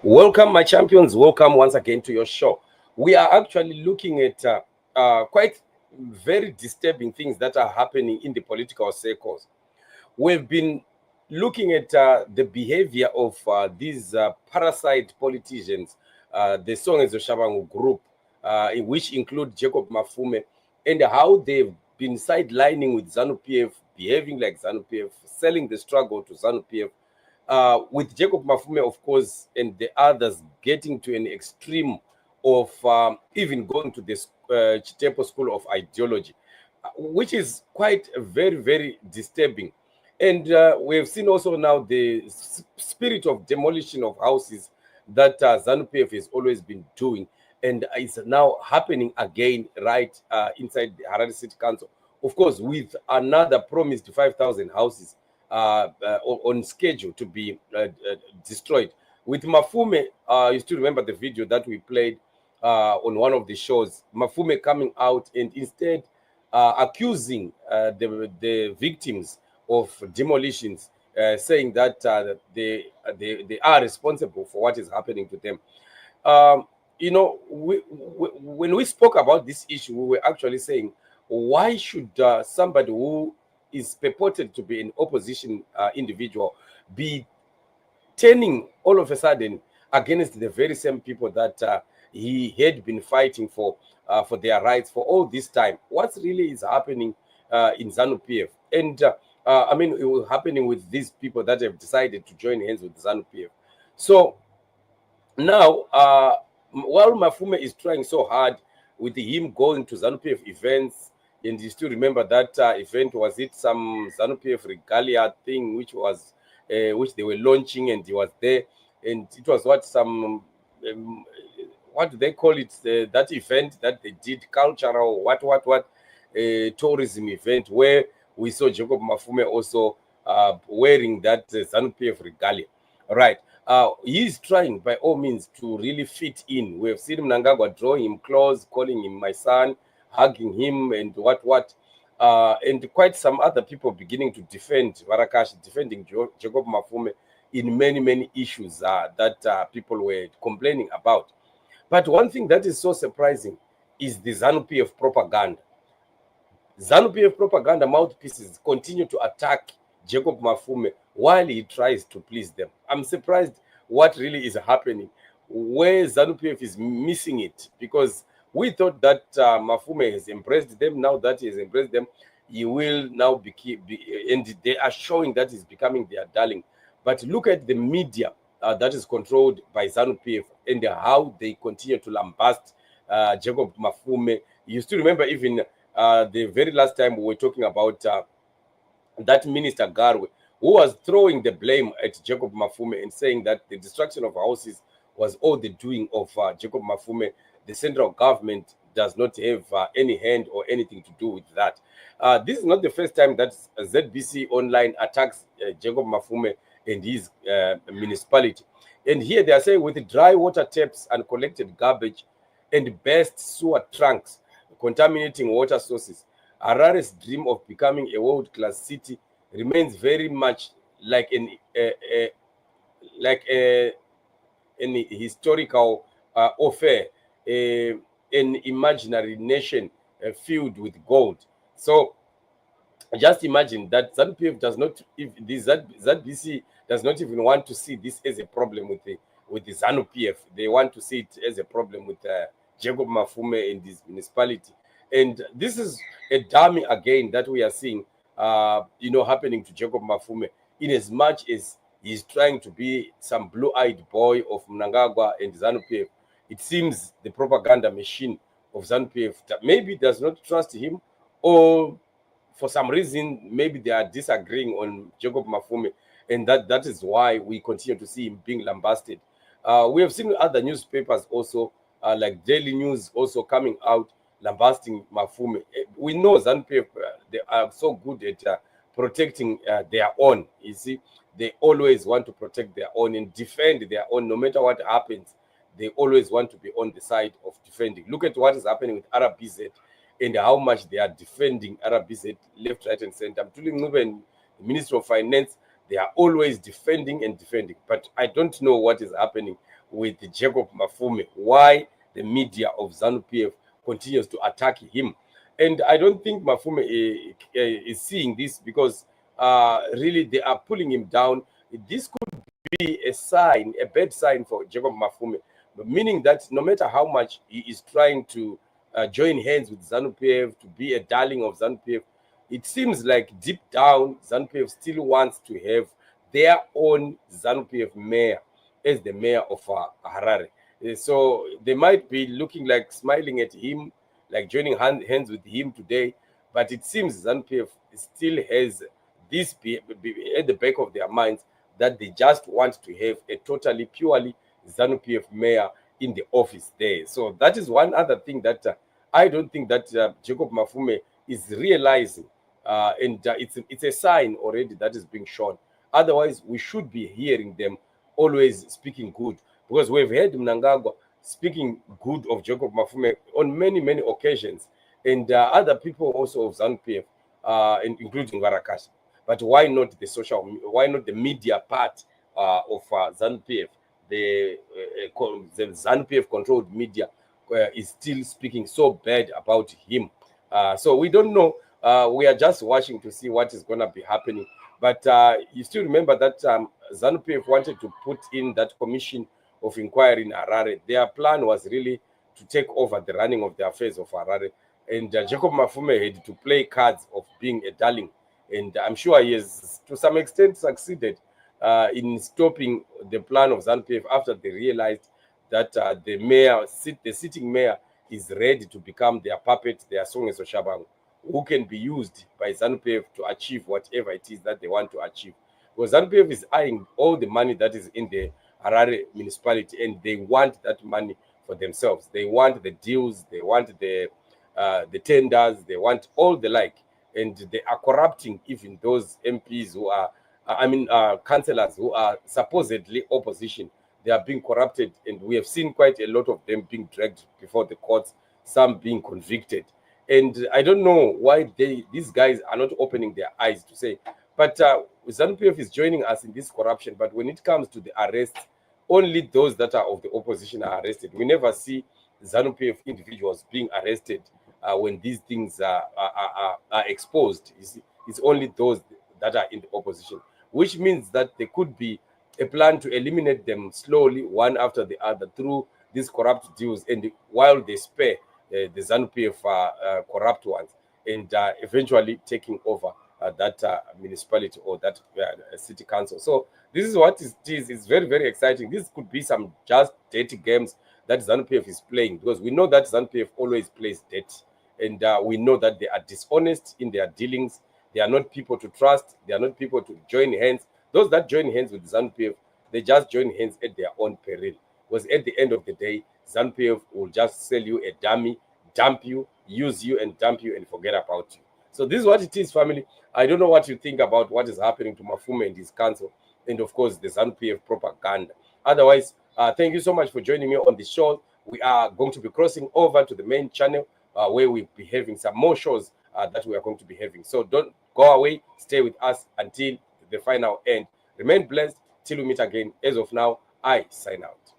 Welcome, my champions. Welcome once again to your show. We are actually looking at quite very disturbing things that are happening in the political circles. We've been looking at the behavior of these parasite politicians, the Songezo Shabangu group, which include Jacob Mafume, and how they've been sidelining with ZANU-PF, behaving like ZANU-PF, selling the struggle to ZANU-PF, with Jacob Mafume, of course, and the others getting to an extreme of even going to the Chitepo School of Ideology, which is quite very, very disturbing. And we have seen also now the spirit of demolition of houses that ZANU-PF has always been doing, and it's now happening again right inside the Harare City Council. Of course, with another promised 5,000 houses on schedule to be destroyed. With Mafume, you still remember the video that we played on one of the shows. Mafume coming out and instead accusing the victims of demolitions, saying that they are responsible for what is happening to them. When we spoke about this issue, we were actually saying, why should somebody who is purported to be an opposition individual be turning all of a sudden against the very same people that he had been fighting for their rights for all this time? What really is happening in ZANU-PF? And I mean, it was happening with these people that have decided to join hands with ZANU-PF. So now, while Mafume is trying so hard with him going to ZANU-PF events, and you still remember that event, was it some ZANU-PF regalia thing which they were launching, and he was there, and it was what do they call it, that event that they did, cultural tourism event, where we saw Jacob Mafume also wearing that ZANU-PF regalia, right? He's trying by all means to really fit in. We have seen Mnangagwa drawing him close, calling him my son, hugging him, and and quite some other people beginning to defend Varakash, defending Jacob Mafume in many issues that people were complaining about. But one thing that is so surprising is the ZANU-PF propaganda. ZANU-PF propaganda mouthpieces continue to attack Jacob Mafume while he tries to please them. I'm surprised what really is happening, where ZANU-PF is missing it, because we thought that Mafume has embraced them. Now that he has embraced them, he will now and they are showing that he's becoming their darling. But look at the media that is controlled by ZANU-PF and how they continue to lambast Jacob Mafume. You still remember even the very last time we were talking about that Minister Garwe, who was throwing the blame at Jacob Mafume and saying that the destruction of houses was all the doing of Jacob Mafume. The central government does not have any hand or anything to do with that. This is not the first time that ZBC Online attacks Jacob Mafume and his municipality. And here they are saying, with dry water taps and collected garbage and burst sewer trunks contaminating water sources, Harare's dream of becoming a world-class city remains very much like an historical affair, an imaginary nation filled with gold. So just imagine that ZANU-PF does not, if the ZBC does not even want to see this as a problem with the ZANU-PF. They want to see it as a problem with Jacob Mafume and his municipality. And this is a dummy again that we are seeing, happening to Jacob Mafume, in as much as he's trying to be some blue-eyed boy of Mnangagwa and ZANU-PF. It seems the propaganda machine of ZANU-PF maybe does not trust him, or for some reason, maybe they are disagreeing on Jacob Mafume, and that is why we continue to see him being lambasted. We have seen other newspapers also, like Daily News, also coming out lambasting Mafume. We know ZANU-PF, they are so good at protecting their own. You see, they always want to protect their own and defend their own, no matter what happens. They always want to be on the side of defending. Look at what is happening with RBZ and how much they are defending RBZ left, right, and center. I'm telling you, even the Ministry of Finance, they are always defending and defending. But I don't know what is happening with Jacob Mafume, why the media of ZANU-PF continues to attack him. And I don't think Mafume is seeing this, because really they are pulling him down. This could be a sign, a bad sign for Jacob Mafume, meaning that no matter how much he is trying to join hands with ZANU-PF, to be a darling of ZANU-PF, it seems like deep down ZANU-PF still wants to have their own ZANU-PF mayor as the mayor of Harare. So they might be looking like smiling at him, like joining hands with him today, but it seems ZANU-PF still has this at the back of their minds, that they just want to have a totally, purely ZANU-PF mayor in the office there. So that is one other thing that I don't think that Jacob Mafume is realizing, and it's a sign already that is being shown. Otherwise, we should be hearing them always speaking good, because we've heard Mnangagwa speaking good of Jacob Mafume on many, many occasions, and other people also of ZANU-PF, including Varakash. But why not why not the media part of ZANU-PF? The ZANU-PF controlled media is still speaking so bad about him. So we don't know. We are just watching to see what is going to be happening. But you still remember that ZANU-PF wanted to put in that commission of inquiry in Harare. Their plan was really to take over the running of the affairs of Harare. And Jacob Mafume had to play cards of being a darling. And I'm sure he has, to some extent, succeeded in stopping the plan of ZANU-PF after they realized that the sitting mayor is ready to become their puppet, their Songeso Shabangu, who can be used by ZANU-PF to achieve whatever it is that they want to achieve. Because ZANU-PF is eyeing all the money that is in the Harare municipality, and they want that money for themselves. They want the deals, they want the tenders, they want all the like. And they are corrupting even those MPs who are, councillors who are supposedly opposition. They are being corrupted, and we have seen quite a lot of them being dragged before the courts, some being convicted. And I don't know why these guys are not opening their eyes to say, but ZANU-PF is joining us in this corruption. But when it comes to the arrests, only those that are of the opposition are arrested. We never see ZANU-PF individuals being arrested when these things are exposed. It's only those that are in the opposition, which means that there could be a plan to eliminate them slowly, one after the other, through these corrupt deals, and while they spare the ZANU-PF corrupt ones, and eventually taking over that municipality or that city council. So this is what it is. It's very, very exciting. This could be some just dirty games that ZANU-PF is playing, because we know that ZANU-PF always plays dirty, and we know that they are dishonest in their dealings. They are not people to trust. They are not people to join hands. Those that join hands with ZANU-PF, they just join hands at their own peril. Because at the end of the day, ZANU-PF will just sell you a dummy, dump you, use you, and dump you, and forget about you. So this is what it is, family. I don't know what you think about what is happening to Mafume and his council, and of course the ZANU-PF propaganda. Otherwise, thank you so much for joining me on the show. We are going to be crossing over to the main channel where we'll be having some more shows that we are going to be having. So don't go away. Stay with us until the final end. Remain blessed till we meet again. As of now, I sign out.